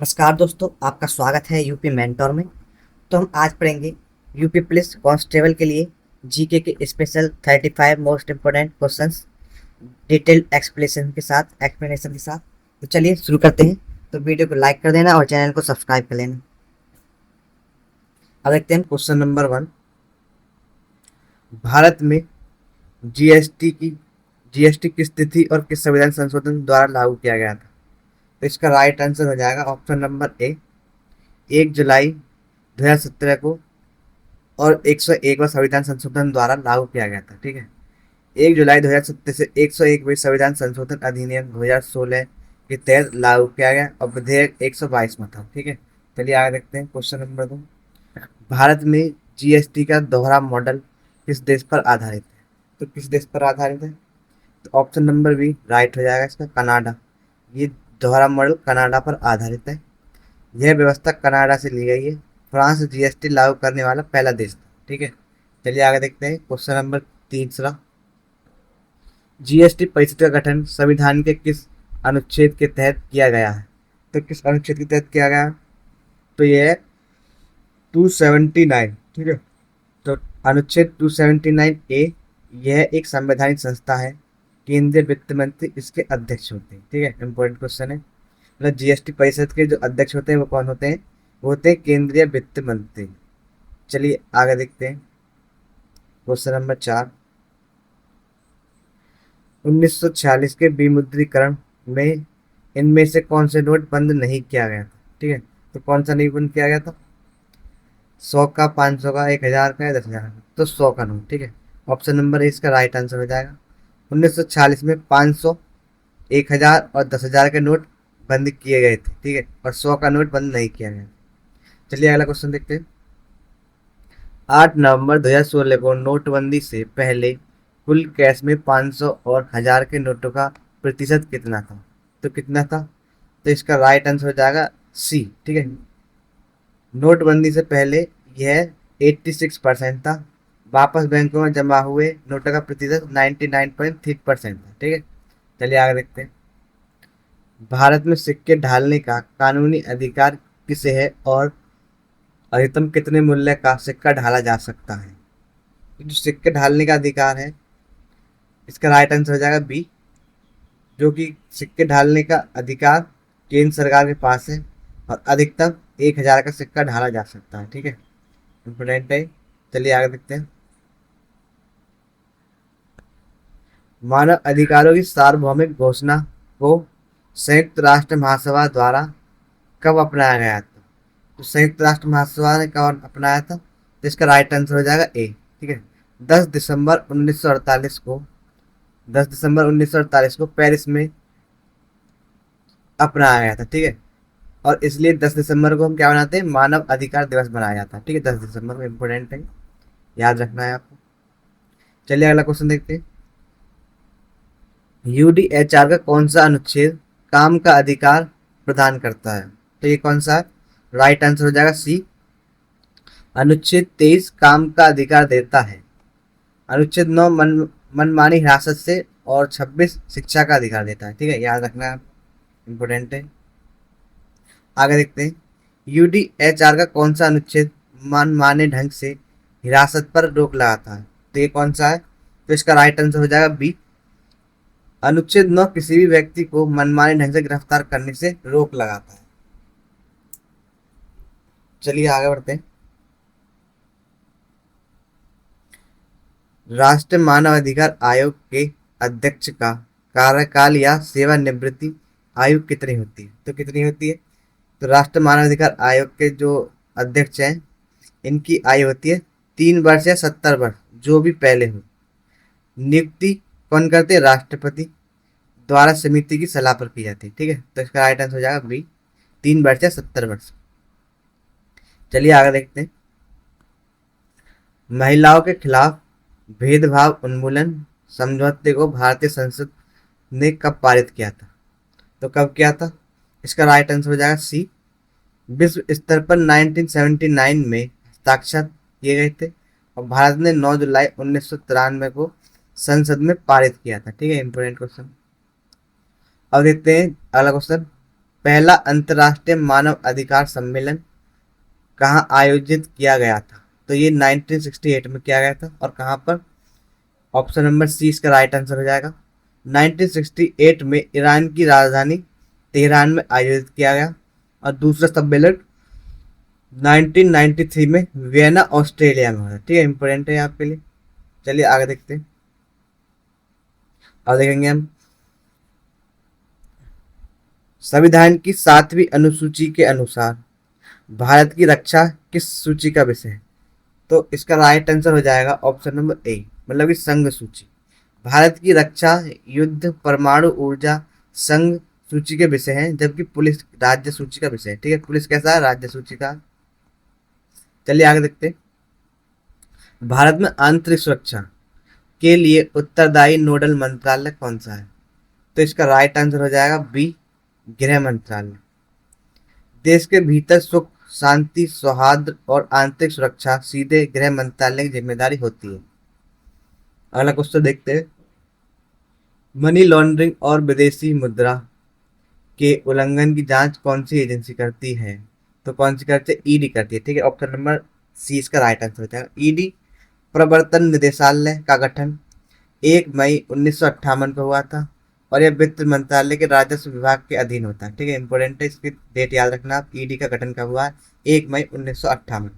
नमस्कार दोस्तों, आपका स्वागत है यूपी मेंटोर में। तो हम आज पढ़ेंगे यूपी पुलिस कांस्टेबल के लिए जीके के special 35 most important questions detailed explanation के साथ। तो चलिए शुरू करते हैं। तो वीडियो को लाइक कर देना और चैनल को सब्सक्राइब कर लेना। अब देखते हैं क्वेश्चन नंबर 1। भारत में जीएसटी किस तिथि और किस संविधान संशोधन द्वारा लागू किया गया था? तो इसका राइट आंसर हो जाएगा ऑप्शन नंबर ए, 1 जुलाई 2017 को और 101वां संविधान संशोधन द्वारा लागू किया गया था। ठीक है, 1 जुलाई 2017 से 101वें संविधान संशोधन अधिनियम 2016 के तहत लागू किया गया और विधेयक 122 में था। ठीक है, चलिए आगे देखते हैं क्वेश्चन नंबर 2। भारत में जीएसटी का दोहरा मॉडल किस देश पर आधारित है? तो किस देश पर आधारित है? तो ऑप्शन नंबर बी राइट हो जाएगा इसका, कनाडा। ये दोहरा मॉडल कनाडा पर आधारित है। यह व्यवस्था कनाडा से ली गई है। फ्रांस जीएसटी लागू करने वाला पहला देश था। ठीक है, चलिए आगे देखते हैं क्वेश्चन नंबर 3। जीएसटी परिषद का गठन संविधान के किस अनुच्छेद के तहत किया गया है? तो किस अनुच्छेद के तहत किया गया? तो यह है 279। ठीक है, तो अनुच्छेद 279 ए, यह एक संवैधानिक संस्था है। केंद्रीय वित्त मंत्री इसके अध्यक्ष होते हैं। ठीक है, इंपॉर्टेंट क्वेश्चन है। मतलब जीएसटी परिषद के जो अध्यक्ष होते हैं वो कौन होते हैं? वो होते हैं केंद्रीय वित्त मंत्री। चलिए आगे देखते हैं क्वेश्चन नंबर 4। 1946 के विमुद्रीकरण में इनमें से कौन से नोट बंद नहीं किया गया था? ठीक है, तो कौन सा नहीं बंद किया गया था? 100 का, 500 का, 1000 का या 10,000 का? तो 100 का नोट। ठीक है, ऑप्शन नंबर ए इसका राइट आंसर हो जाएगा। 1946 में 500, 1000 और 10,000 के नोट बंद किए गए थे। ठीक है, और 100 का नोट बंद नहीं किया गया। चलिए अगला क्वेश्चन देखते हैं। 8 नवंबर 2016 को नोटबंदी से पहले कुल कैश में 500 और 1000 के नोटों का प्रतिशत कितना था? तो कितना था? तो इसका राइट आंसर हो जाएगा सी। ठीक है, नोटबंदी से पहले यह 86% था। वापस बैंकों में जमा हुए नोटों का प्रतिशत 99.3% था। ठीक है, चलिए आगे देखते हैं। भारत में सिक्के ढालने का कानूनी अधिकार किसे है और अधिकतम कितने मूल्य का सिक्का ढाला जा सकता है? जो सिक्के ढालने का अधिकार है, इसका राइट आंसर हो जाएगा बी, जो कि सिक्के ढालने का अधिकार केंद्र सरकार के पास है और अधिकतम 1000 का सिक्का ढाला जा सकता है। ठीक है, इम्पोर्टेंट है। चलिए आगे देखते हैं। मानव अधिकारों की सार्वभौमिक घोषणा को संयुक्त राष्ट्र महासभा द्वारा कब अपनाया गया था? तो संयुक्त राष्ट्र महासभा ने कब अपनाया था? तो इसका राइट आंसर हो जाएगा ए। ठीक है, 10 दिसंबर 1948 को 10 दिसंबर 1948 को पेरिस में अपनाया गया था। ठीक है, और इसलिए 10 दिसंबर को हम क्या बनाते हैं? मानव अधिकार दिवस बनाया जाता है। ठीक है, 10 दिसंबर को इम्पोर्टेंट है, याद रखना है आपको। चलिए अगला क्वेश्चन देखते हैं। यूडीएचआर का कौन सा अनुच्छेद काम का अधिकार प्रदान करता है? तो ये कौन सा है? राइट आंसर हो जाएगा सी, अनुच्छेद 23 काम का अधिकार देता है। अनुच्छेद 9 मनमानी हिरासत से और 26 शिक्षा का अधिकार देता है। ठीक है, याद रखना इम्पोर्टेंट है। आगे देखते हैं। यूडीएचआर का कौन सा अनुच्छेद मनमाने ढंग से हिरासत पर रोक लगाता है? तो ये कौन सा है? तो इसका राइट आंसर हो जाएगा बी, अनुच्छेद 9 किसी भी व्यक्ति को मनमाने ढंग से गिरफ्तार करने से रोक लगाता है। चलिए आगे बढ़ते हैं। राष्ट्रीय मानव अधिकार आयोग के अध्यक्ष का कार्यकाल या सेवानिवृत्ति आयु कितनी होती है? तो कितनी होती है? तो राष्ट्रीय मानव अधिकार आयोग के जो अध्यक्ष हैं, इनकी आयु होती है 3 वर्ष या 70 वर्ष, जो भी पहले हो। नियुक्ति कौन करते हैं? राष्ट्रपति द्वारा समिति की सलाह पर की जाती है। ठीक है, तो इसका राइट आंसर हो जाएगा बी, 3 वर्ष या 70 वर्ष। चलिए आगे देखते हैं। महिलाओं के खिलाफ भेदभाव उन्मूलन समझौते को भारतीय संसद ने कब पारित किया था? तो कब किया था? इसका राइट आंसर हो जाएगा सी, विश्व स्तर पर 1979 में हस्ताक्षर किए गए थे और भारत ने 9 जुलाई 1993 को संसद में पारित किया था। ठीक है, इंपोर्टेंट क्वेश्चन। अब देखते हैं अगला क्वेश्चन। पहला अंतर्राष्ट्रीय मानव अधिकार सम्मेलन कहाँ आयोजित किया गया था? तो ये 1968 में किया गया था। और कहाँ पर? ऑप्शन नंबर सी इसका राइट आंसर हो जाएगा। 1968 में ईरान की राजधानी तेहरान में आयोजित किया गया। और दूसरा सम्मेलन 1993 में वियना ऑस्ट्रेलिया में हुआ। ठीक है, इंपॉर्टेंट है आपके लिए। चलिए आगे देखते हैं। अब देखेंगे हम संविधान की 7वीं अनुसूची के अनुसार भारत की रक्षा किस सूची का विषय है? तो इसका राइट आंसर हो जाएगा ऑप्शन नंबर ए, मतलब कि संघ सूची। भारत की रक्षा, युद्ध, परमाणु ऊर्जा संघ सूची के विषय हैं, जबकि पुलिस राज्य सूची का विषय है। ठीक है, पुलिस कैसा है? राज्य सूची का। चलिए आगे देखते हैं। भारत में आंतरिक सुरक्षा के लिए उत्तरदायी नोडल मंत्रालय कौन सा है? तो इसका राइट आंसर हो जाएगा बी, गृह मंत्रालय। देश के भीतर सुख, शांति, सौहार्द और आंतरिक सुरक्षा सीधे गृह मंत्रालय की जिम्मेदारी होती है। अगला क्वेश्चन देखते हैं। मनी लॉन्ड्रिंग और विदेशी मुद्रा के उल्लंघन की जांच कौन सी एजेंसी करती है? तो कौन सी करती है? ईडी करती है। ठीक है, ऑप्शन नंबर सी इसका राइट आंसर हो जाएगा। ईडी प्रवर्तन निदेशालय का गठन 1 मई 1958 को हुआ था और यह वित्त मंत्रालय के राजस्व विभाग के अधीन होता है। ठीक है, इंपॉर्टेंट है, इसकी डेट याद रखना आप। ईडी का गठन कब हुआ है? 1 मई 1958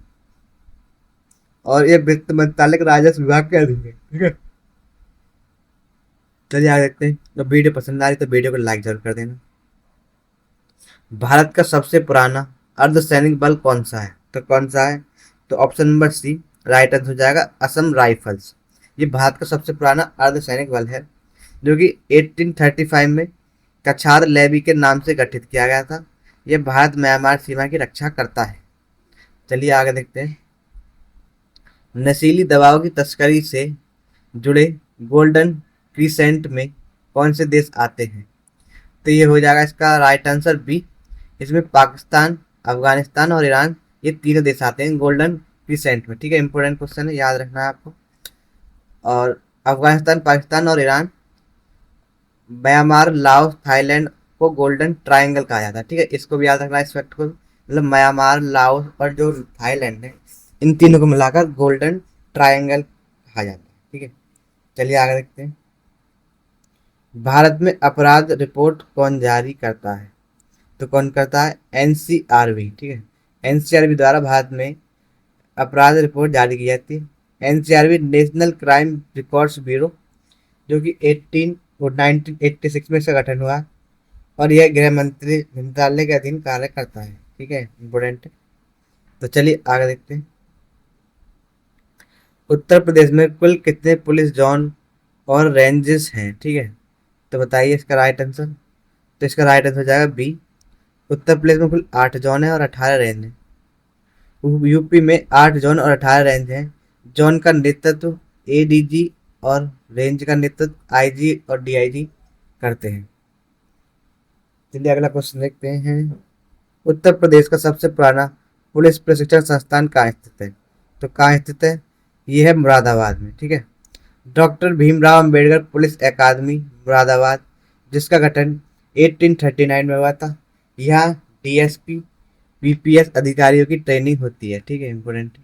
और यह वित्त मंत्रालय के राजस्व विभाग के अधीन है। ठीक है, चलिए आगे देखते हैं। तो वीडियो पसंद आ रही तो वीडियो को लाइक जरूर कर देना। भारत का सबसे पुराना अर्धसैनिक बल कौन सा है? तो कौन सा है? तो option number C right answer हो जाएगा, असम राइफल्स। ये भारत का सबसे पुराना अर्धसैनिक बल है, जो कि 1835 में कछार लेवी के नाम से गठित किया गया था। यह भारत म्यांमार सीमा की रक्षा करता है। चलिए आगे देखते हैं। नशीली दवाओं की तस्करी से जुड़े गोल्डन क्रीसेंट में कौन से देश आते हैं? तो ये हो जाएगा इसका राइट आंसर बी। इसमें पाकिस्तान, अफगानिस्तान और ईरान, ये तीनों देश आते हैं गोल्डन क्रीसेंट में। ठीक है, इंपॉर्टेंट क्वेश्चन है, याद रखना है आपको। और अफगानिस्तान, पाकिस्तान और ईरान, म्यांमार, लाओस, थाईलैंड को गोल्डन ट्रायंगल कहा जाता है। ठीक है, इसको भी याद रखना है, इस फैक्ट को। मतलब म्यांमार, लाओस और जो थाईलैंड है, इन तीनों को मिलाकर गोल्डन ट्रायंगल कहा जाता है। ठीक है, चलिए आगे देखते हैं। भारत में अपराध रिपोर्ट कौन जारी करता है? तो कौन करता है? एनसीआरबी। ठीक है, एनसीआरबी द्वारा भारत में अपराध रिपोर्ट जारी की जाती है। NCRB national crime records bureau, जो कि 1986 में इसका गठन हुआ और यह गृह मंत्रालय के अधीन कार्य करता है। ठीक है, इम्पोर्टेंट है। तो चलिए आगे देखते हैं। उत्तर प्रदेश में कुल कितने पुलिस जोन और रेंजेस हैं? ठीक है, तो बताइए इसका राइट आंसर। तो इसका राइट आंसर हो जाएगा बी। उत्तर प्रदेश में कुल 8 जोन है और 18 रेंज है। यूपी में 8 जोन और 18 रेंज हैं। जोन का नेतृत्व एडीजी और रेंज का नेतृत्व आईजी और डीआईजी करते हैं। चलिए अगला क्वेश्चन देखते हैं। उत्तर प्रदेश का सबसे पुराना पुलिस प्रशिक्षण संस्थान कहाँ स्थित है? तो कहाँ स्थित है? ये है मुरादाबाद में। ठीक है, डॉक्टर भीमराव अंबेडकर पुलिस अकादमी मुरादाबाद, जिसका गठन 1839 में हुआ था। यहाँ डीएसपी, बीपीएस अधिकारियों की ट्रेनिंग होती है। ठीक है, important.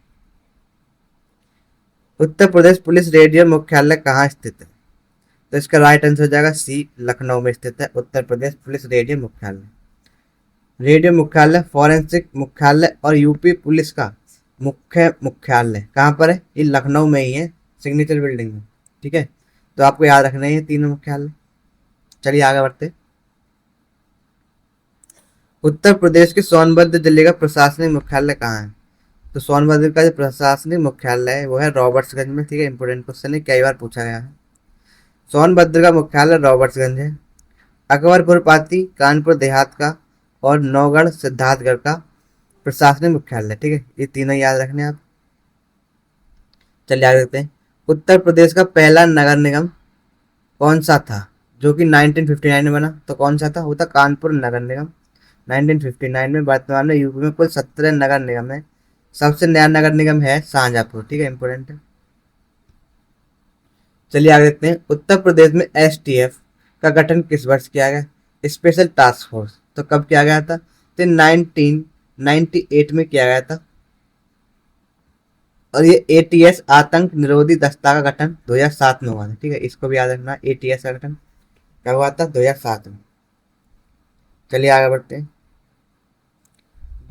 Uttar Pradesh police radio मुख्यालय कहाँ स्थित है? तो इसका राइट आंसर हो जाएगा सी, लखनऊ में स्थित है उत्तर प्रदेश पुलिस रेडियो मुख्यालय। रेडियो मुख्यालय, फॉरेंसिक मुख्यालय और यूपी पुलिस का मुख्य मुख्यालय कहाँ पर है? ये लखनऊ में ही है, सिग्नेचर बिल्डिंग में। ठीक है, तो आपको याद रखना है ये तीनों मुख्यालय। चलिए आगे बढ़ते। उत्तर प्रदेश के सोनभद्र जिले का प्रशासनिक मुख्यालय कहाँ है? तो सोनभद्र का जो प्रशासनिक मुख्यालय है वो है रॉबर्ट्सगंज में। ठीक है, इंपोर्टेंट क्वेश्चन है, कई बार पूछा गया है। सोनभद्र का मुख्यालय रॉबर्ट्सगंज है। अकबरपुर पाती कानपुर देहात का और नौगढ़ सिद्धार्थगढ़ का प्रशासनिक मुख्यालय। ठीक है, ये तीनों याद रखने आप। चलिए आगे देखते हैं। उत्तर प्रदेश का पहला नगर निगम कौन सा था जो कि 1959 में बना? तो कौन सा था? वो था कानपुर नगर निगम 1959 में। वर्तमान में यूपी में कुल 17 नगर निगम है। सबसे नया नगर निगम है शाहजहाँपुर। ठीक है, इंपोर्टेंट है। चलिए आगे देखते हैं। उत्तर प्रदेश में एसटीएफ का गठन किस वर्ष किया गया? Special task force. तो कब किया गया था? तो 1998 में किया गया था। और ये एटीएस आतंक निरोधी दस्ता का गठन 2007 में हुआ था। ठीक है, इसको भी याद रखना, एटीएस का गठन कब हुआ था? 2007 में। चलिए आगे बढ़ते हैं।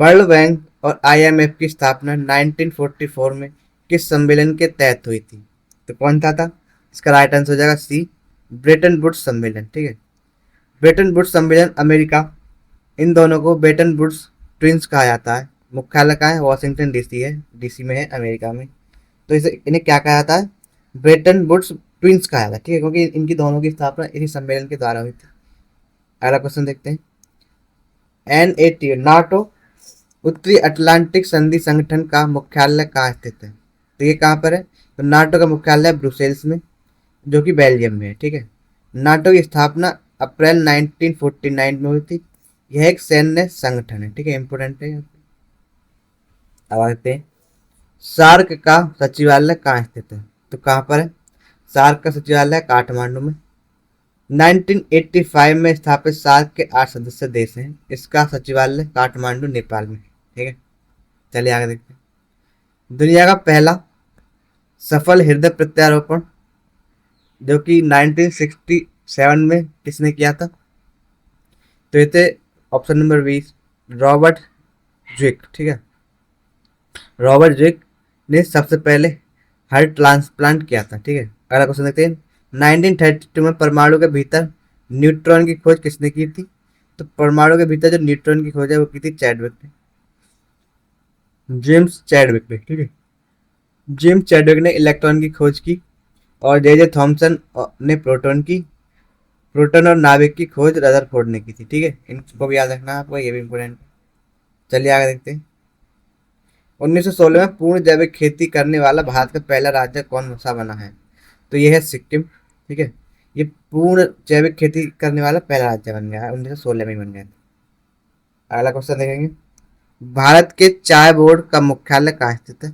वर्ल्ड बैंक और आईएमएफ की स्थापना 1944 में किस सम्मेलन के तहत हुई थी? तो कौन था? इसका राइट आंसर हो जाएगा सी, ब्रेटन वुड्स सम्मेलन। ठीक है, ब्रेटन वुड्स सम्मेलन अमेरिका, इन दोनों को ब्रेटन वुड्स ट्विंस कहा जाता है। मुख्यालय कहाँ है? वॉशिंगटन डीसी है, डीसी में है, अमेरिका में। तो इसे इन्हें क्या कहा जाता है? ब्रेटन वुड्स ट्विंस कहा जाता है। ठीक है, क्योंकि इनकी दोनों की स्थापना इसी सम्मेलन के द्वारा हुई थी। अगला क्वेश्चन देखते हैं। NATO नाटो उत्तरी अटलांटिक संधि संगठन का मुख्यालय कहाँ स्थित है? तो ये कहाँ पर है? तो नाटो का मुख्यालय ब्रुसेल्स में, जो कि बेल्जियम में है। ठीक है, नाटो की स्थापना अप्रैल 1949 में हुई थी। यह एक सैन्य संगठन है। ठीक है, इंपोर्टेंट है। अब आते हैं, सार्क का सचिवालय कहाँ स्थित है? तो कहाँ पर है? सार्क का सचिवालय काठमांडू में। 1985 में स्थापित सार्क के 8 सदस्य देश हैं। इसका सचिवालय काठमांडू नेपाल में। ठीक है, चलिए आगे देखते हैं। दुनिया का पहला सफल हृदय प्रत्यारोपण जो कि 1967 में किसने किया था? तो ये थे ऑप्शन नंबर 20, रॉबर्ट ज्विक। ठीक है, रॉबर्ट ज्विक ने सबसे पहले हार्ट ट्रांसप्लांट किया था। ठीक है, अगला क्वेश्चन देखते हैं। 1932 में परमाणु के भीतर न्यूट्रॉन की खोज किसने की थी? तो परमाणु के भीतर जो न्यूट्रॉन की खोज है वो की थी चैडविक ने, जेम्स चैडविक ने। ठीक है, जेम्स चैडविक ने इलेक्ट्रॉन की खोज की और जे थॉमसन ने प्रोटॉन और नाभिक की खोज रदरफोर्ड ने की थी। ठीक है, इनको भी याद रखना आपको, ये भी इम्पोर्टेंट। चलिए आगे देखते हैं। 1916 में पूर्ण जैविक खेती करने वाला भारत का पहला राज्य कौन सा बना है? तो ये है सिक्किम। ठीक है, ये पूर्ण जैविक खेती करने वाला पहला राज्य बन गया है, 1916 में बन गया था। अगला क्वेश्चन देखेंगे। भारत के चाय बोर्ड का मुख्यालय कहाँ स्थित है?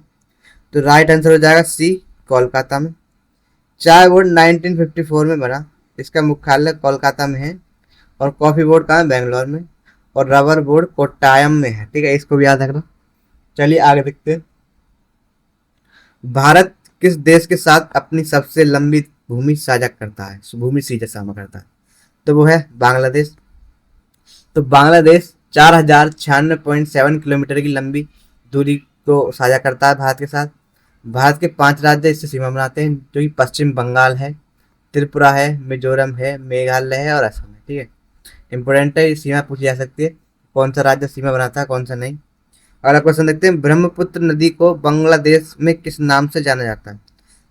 तो राइट आंसर हो जाएगा सी, कोलकाता में। चाय बोर्ड 1954 में बना, इसका मुख्यालय कोलकाता में है। और कॉफी बोर्ड कहाँ है? बेंगलोर में। और रबर बोर्ड कोट्टायम में है। ठीक है, इसको भी याद रखना। चलिए आगे देखते हैं। भारत किस देश के साथ अपनी सबसे लंबी भूमि साझा करता है, भूमि साझा करता है? तो वो है बांग्लादेश। तो बांग्लादेश 4096.7 किलोमीटर की लंबी दूरी को साझा करता है भारत के साथ। भारत के 5 राज्य इससे सीमा बनाते हैं, जो कि पश्चिम बंगाल है, त्रिपुरा है, मिजोरम है, मेघालय है और असम है। ठीक है, इंपोर्टेंट है, सीमा पूछी जा सकती है, कौन सा राज्य सीमा बनाता है, कौन सा नहीं। अगला क्वेश्चन देखते हैं। ब्रह्मपुत्र नदी को बांग्लादेश में किस नाम से जाना जाता है?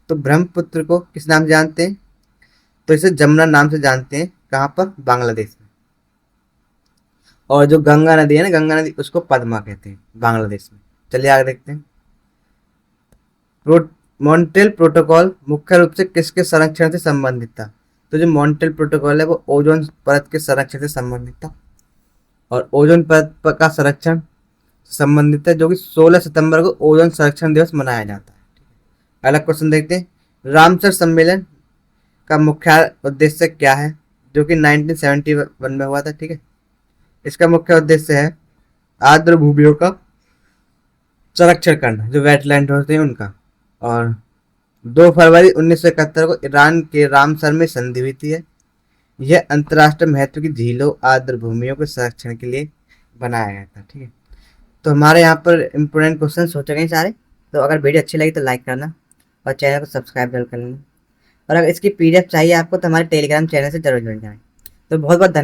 तो ब्रह्मपुत्र को किस नाम से जानते हैं? तो इसे जमुना नाम से जानते हैं। कहाँ पर? बांग्लादेश में। और जो गंगा नदी है ना, गंगा नदी, उसको पद्मा कहते हैं बांग्लादेश में। चलिए आगे देखते हैं। मॉन्ट्रियल प्रोटोकॉल मुख्य रूप से किसके संरक्षण से संबंधित था? तो जो मॉन्ट्रियल प्रोटोकॉल है वो ओजोन परत के संरक्षण से संबंधित था। और ओजोन परत का संरक्षण संबंधित है, जो कि 16 सितंबर को ओजोन संरक्षण दिवस मनाया जाता है। अगला क्वेश्चन देखते हैं। रामसर सम्मेलन का मुख्य उद्देश्य क्या है, जो कि 1971 में हुआ था? ठीक है, इसका मुख्य उद्देश्य है आर्द्र भूमियों का संरक्षण करना, जो वेटलैंड होते हैं उनका। और 2 फरवरी 1971 को ईरान के रामसर में संधि हुई थी। यह अंतर्राष्ट्रीय महत्व की झीलों, आर्द्र भूमियों के संरक्षण के लिए बनाया गया था। ठीक है, तो हमारे यहाँ पर इम्पोर्टेंट क्वेश्चन सोचे गए सारे। तो अगर वीडियो अच्छी लगी तो लाइक करना और चैनल को सब्सक्राइब जरूर कर लेना। और अगर इसकी PDF चाहिए आपको तो हमारे टेलीग्राम चैनल से जरूर जुड़ जाएं। तो बहुत बहुत धन्यवाद।